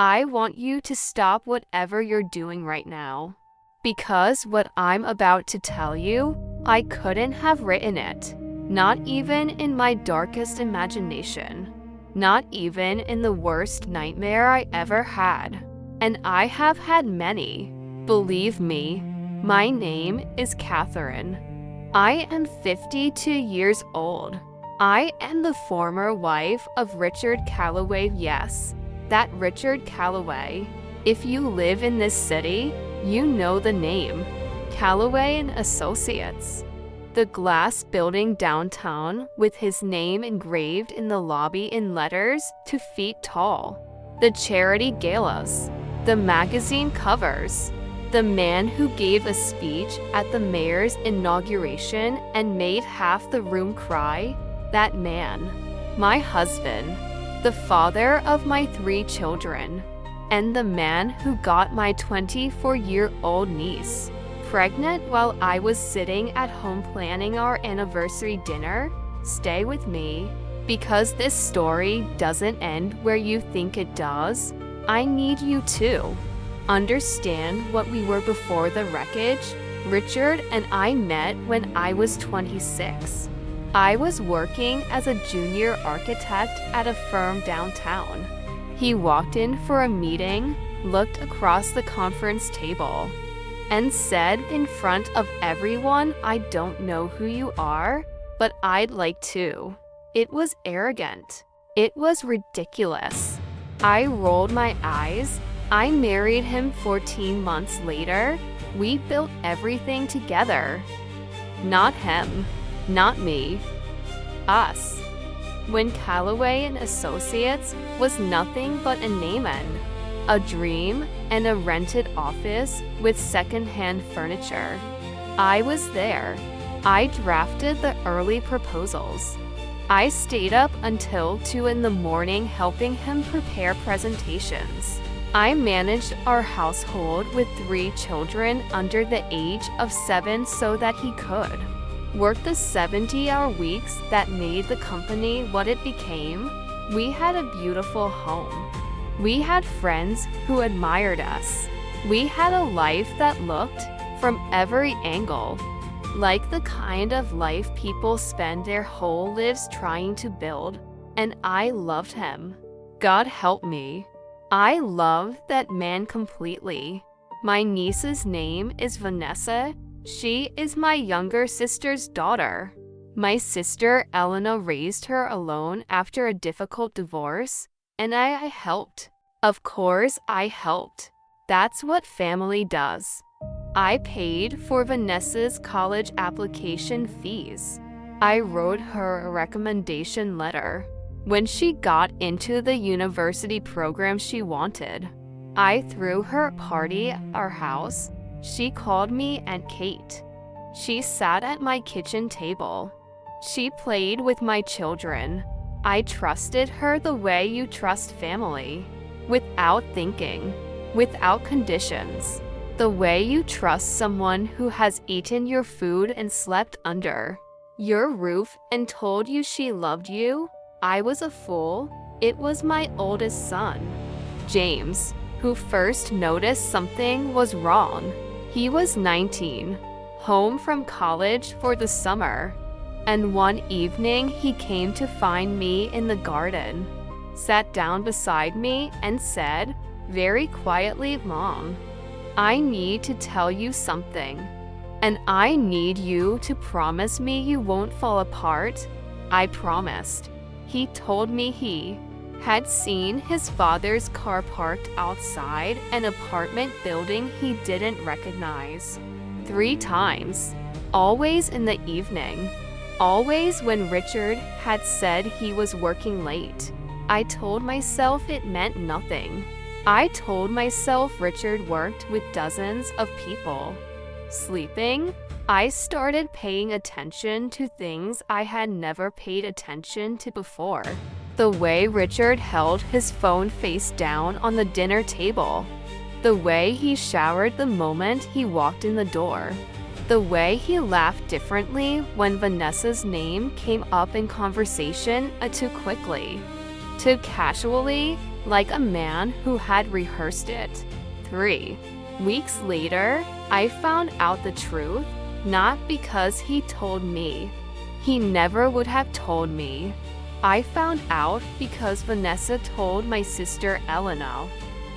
I want you to stop whatever you're doing right now. Because what I'm about to tell you, I couldn't have written it. Not even in my darkest imagination. Not even in the worst nightmare I ever had. And I have had many. Believe me, my name is Catherine. I am 52 years old. I am the former wife of Richard Calloway. Yes, that Richard Calloway. If you live in this city, you know the name. Calloway and Associates. The glass building downtown with his name engraved in the lobby in letters 2 feet tall. The charity galas. The magazine covers. The man who gave a speech at the mayor's inauguration and made half the room cry. That man. My husband. The father of my 3 children. And the man who got my 24-year-old niece pregnant while I was sitting at home planning our anniversary dinner. Stay with me, because this story doesn't end where you think it does. I need you to understand what we were before the wreckage. Richard and I met when I was 26. I was working as a junior architect at a firm downtown. He walked in for a meeting, looked across the conference table, and said in front of everyone, "I don't know who you are, but I'd like to." It was arrogant. It was ridiculous. I rolled my eyes. I married him 14 months later. We built everything together. Not him. Not me. Us. When Calloway and Associates was nothing but a name and a dream and a rented office with second-hand furniture. I was there. I drafted the early proposals. I stayed up until 2 in the morning helping him prepare presentations. I managed our household with 3 children under the age of 7 so that he could work the 70-hour weeks that made the company what it became. We had a beautiful home. We had friends who admired us. We had a life that looked, from every angle, like the kind of life people spend their whole lives trying to build. And I loved him. God help me. I loved that man completely. My niece's name is Vanessa. She is my younger sister's daughter. My sister Elena raised her alone after a difficult divorce, and I helped. Of course, I helped. That's what family does. I paid for Vanessa's college application fees. I wrote her a recommendation letter. When she got into the university program she wanted, I threw her a party at our house. She called me Aunt Kate. She sat at my kitchen table. She played with my children. I trusted her the way you trust family, without thinking, without conditions. The way you trust someone who has eaten your food and slept under your roof and told you she loved you. I was a fool. It was my oldest son, James, who first noticed something was wrong. He was 19, home from college for the summer, and one evening he came to find me in the garden, sat down beside me and said, very quietly, "Mom, I need to tell you something, and I need you to promise me you won't fall apart." I promised. He told me he had seen his father's car parked outside an apartment building he didn't recognize 3 times, always in the evening, always when Richard had said he was working late. I told myself it meant nothing. I told myself Richard worked with dozens of people. Sleeping, I started paying attention to things I had never paid attention to before. The way Richard held his phone face down on the dinner table. The way he showered the moment he walked in the door. The way he laughed differently when Vanessa's name came up in conversation, too quickly, too casually, like a man who had rehearsed it. 3 weeks later, I found out the truth, not because he told me. He never would have told me. I found out because Vanessa told my sister Elena.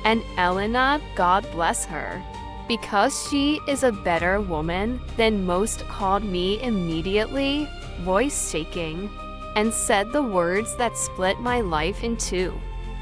And Elena, God bless her, because she is a better woman than most, called me immediately, voice shaking, and said the words that split my life in two.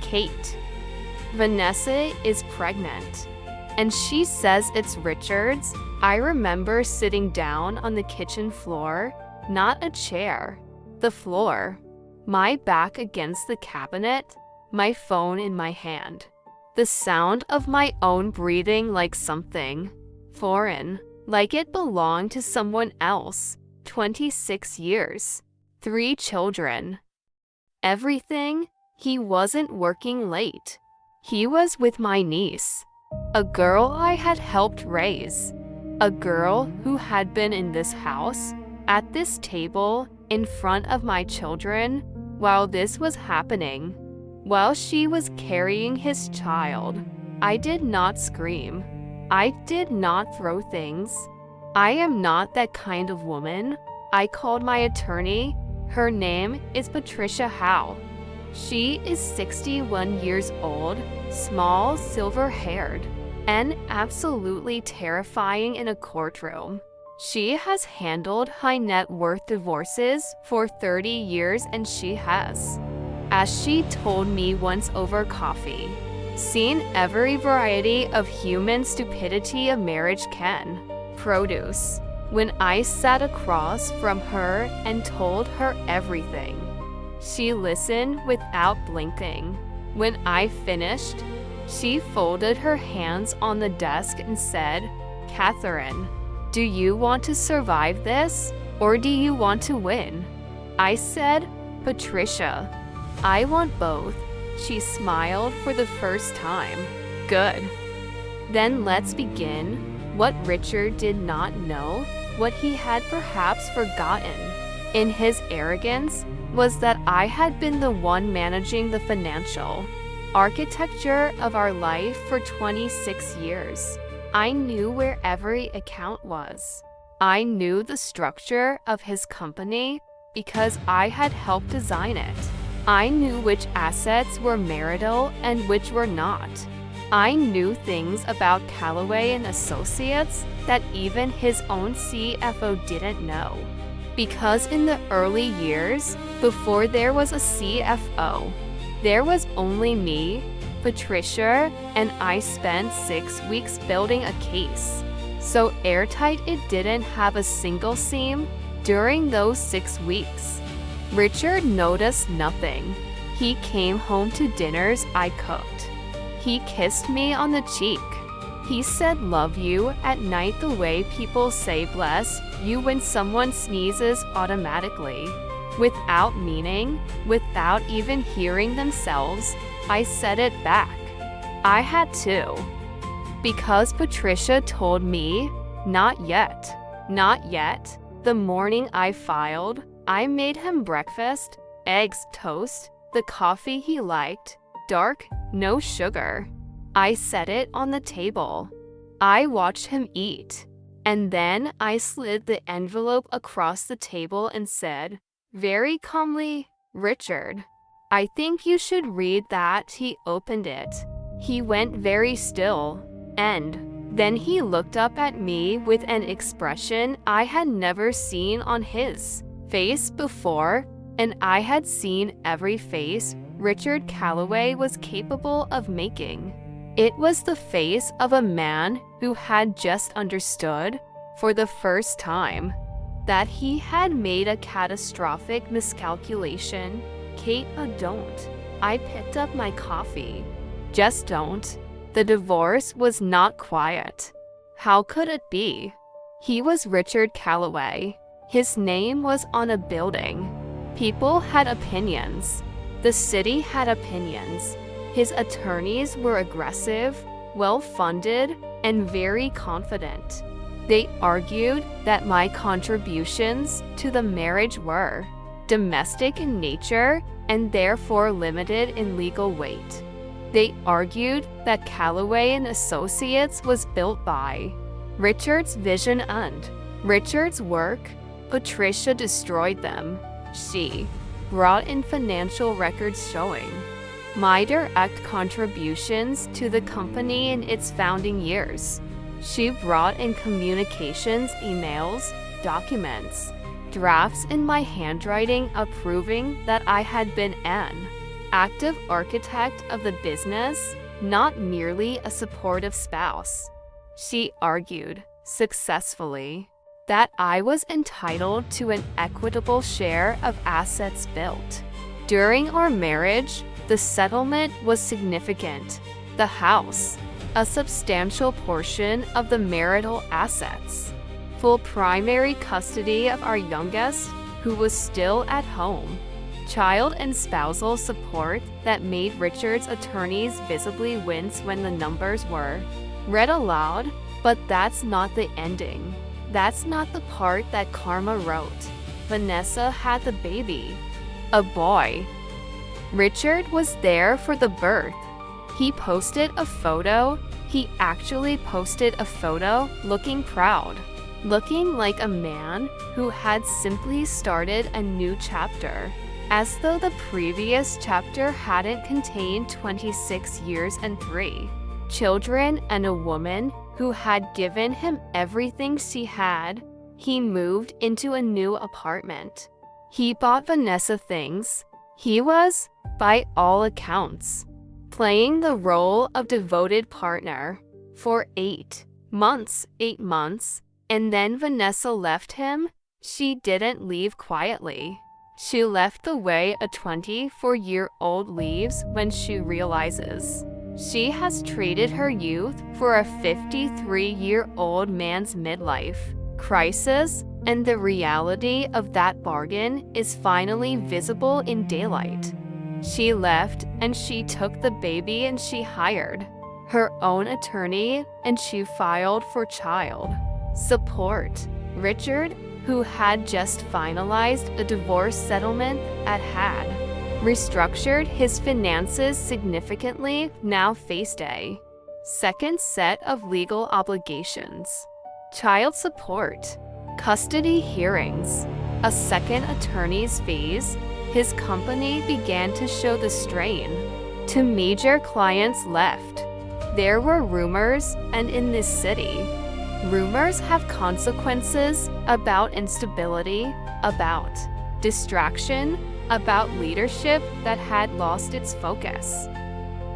Kate, Vanessa is pregnant. And she says it's Richard's. I remember sitting down on the kitchen floor, not a chair, the floor, my back against the cabinet, my phone in my hand. The sound of my own breathing, like something foreign, like it belonged to someone else. 26 years, 3 children. Everything. He wasn't working late. He was with my niece, a girl I had helped raise, a girl who had been in this house, at this table, in front of my children, while this was happening. While she was carrying his child, I did not scream. I did not throw things. I am not that kind of woman. I called my attorney. Her name is Patricia Howe. She is 61 years old, small, silver-haired, and absolutely terrifying in a courtroom. She has handled high net worth divorces for 30 years, and she has, as she told me once over coffee, seen every variety of human stupidity a marriage can produce. When I sat across from her and told her everything, she listened without blinking. When I finished, she folded her hands on the desk and said, "Catherine, do you want to survive this, or do you want to win?" I said, "Patricia, I want both." She smiled for the first time. "Good. Then let's begin." What Richard did not know, what he had perhaps forgotten, in his arrogance, was that I had been the one managing the financial architecture of our life for 26 years. I knew where every account was. I knew the structure of his company because I had helped design it. I knew which assets were marital and which were not. I knew things about Callaway and Associates that even his own CFO didn't know. Because in the early years, before there was a CFO, there was only me, Patricia, and I spent 6 weeks building a case. So airtight it didn't have a single seam during those 6 weeks. Richard noticed nothing. He came home to dinners I cooked. He kissed me on the cheek. He said "love you" at night the way people say "bless you" when someone sneezes automatically. Without meaning, without even hearing themselves, I said it back. I had to. Because Patricia told me, not yet, not yet. The morning I filed, I made him breakfast, eggs, toast, the coffee he liked, dark, no sugar. I set it on the table. I watched him eat. And then I slid the envelope across the table and said, very calmly, "Richard, I think you should read that." He opened it. He went very still. And then he looked up at me with an expression I had never seen on his face before, and I had seen every face Richard Callaway was capable of making. It was the face of a man who had just understood, for the first time, that he had made a catastrophic miscalculation. "Kate, don't." I picked up my coffee. "Just don't." The divorce was not quiet. How could it be? He was Richard Callaway. His name was on a building. People had opinions. The city had opinions. His attorneys were aggressive, well-funded, and very confident. They argued that my contributions to the marriage were domestic in nature and therefore limited in legal weight. They argued that Callaway and Associates was built by Richard's vision and Richard's work. Patricia destroyed them. She brought in financial records showing my direct contributions to the company in its founding years. She brought in communications, emails, documents, drafts in my handwriting approving that I had been an active architect of the business, not merely a supportive spouse. She argued, successfully, that I was entitled to an equitable share of assets built. During our marriage, the settlement was significant. The house, a substantial portion of the marital assets, full primary custody of our youngest, who was still at home, child and spousal support that made Richard's attorneys visibly wince when the numbers were read aloud. But that's not the ending. That's not the part that Karma wrote. Vanessa had the baby. A boy. Richard was there for the birth. He posted a photo. He actually posted a photo looking proud, looking like a man who had simply started a new chapter, as though the previous chapter hadn't contained 26 years and 3 children and a woman who had given him everything she had. He moved into a new apartment. He bought Vanessa things. He was, by all accounts, playing the role of devoted partner for 8 months, and then Vanessa left him. She didn't leave quietly. She left the way a 24-year-old leaves when she realizes she has traded her youth for a 53-year-old man's midlife crisis, and the reality of that bargain is finally visible in daylight. She left, and she took the baby, and she hired her own attorney, and she filed for child support. Richard, who had just finalized a divorce settlement and had restructured his finances significantly, now faced a second set of legal obligations: child support, custody hearings, a second attorney's fees. His company began to show the strain. Two major clients left. There were rumors, and in this city, rumors have consequences about instability, about distraction, about leadership that had lost its focus.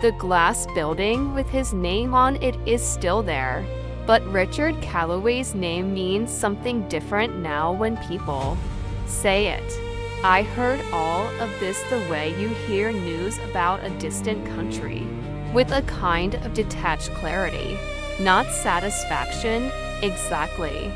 The glass building with his name on it is still there, but Richard Callaway's name means something different now when people say it. I heard all of this the way you hear news about a distant country, with a kind of detached clarity, not satisfaction, exactly.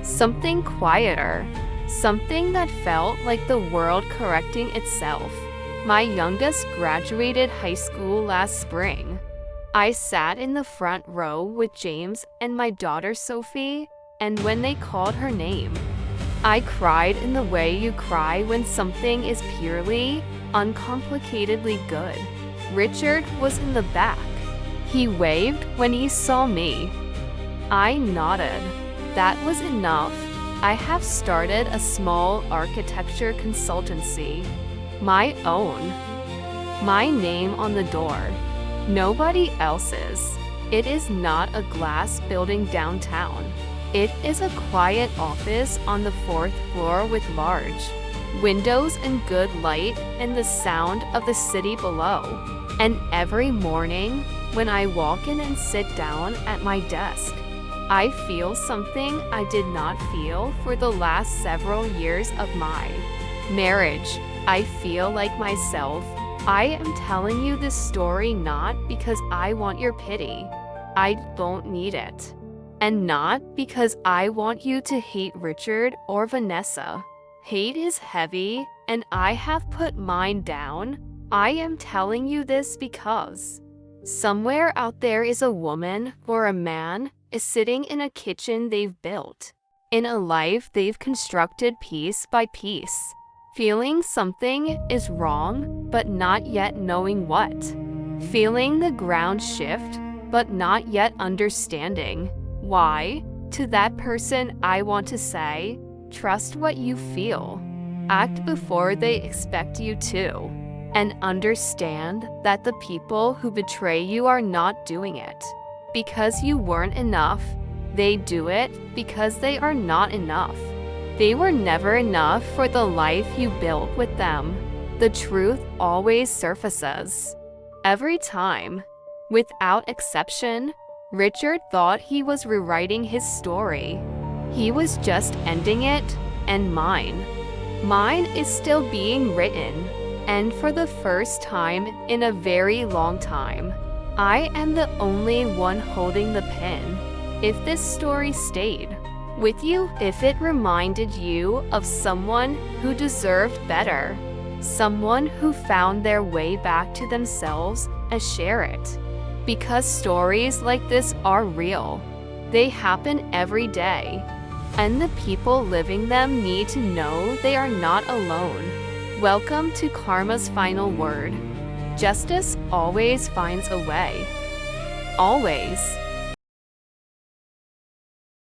Something quieter, something that felt like the world correcting itself. My youngest graduated high school last spring. I sat in the front row with James and my daughter Sophie, and when they called her name, I cried in the way you cry when something is purely, uncomplicatedly good. Richard was in the back. He waved when he saw me. I nodded. That was enough. I have started a small architecture consultancy. My own. My name on the door. Nobody else's. It is not a glass building downtown. It is a quiet office on the 4th floor with large windows and good light and the sound of the city below. And every morning, when I walk in and sit down at my desk, I feel something I did not feel for the last several years of my marriage. I feel like myself. I am telling you this story not because I want your pity. I don't need it. And not because I want you to hate Richard or Vanessa. Hate is heavy, and I have put mine down. I am telling you this because somewhere out there is a woman or a man is sitting in a kitchen they've built, in a life they've constructed piece by piece, feeling something is wrong, but not yet knowing what. feeling the ground shift, but not yet understanding why. To that person, I want to say, trust what you feel. Act before they expect you to. And understand that the people who betray you are not doing it because you weren't enough. They do it because they are not enough. They were never enough for the life you built with them. The truth always surfaces. Every time. Without exception, Richard thought he was rewriting his story. He was just ending it, and mine. Mine is still being written, and for the first time in a very long time, I am the only one holding the pen. If this story stayed with you, if it reminded you of someone who deserved better, someone who found their way back to themselves, share it. Because stories like this are real. They happen every day. And the people living them need to know they are not alone. Welcome to Karma's final word. Justice always finds a way. Always.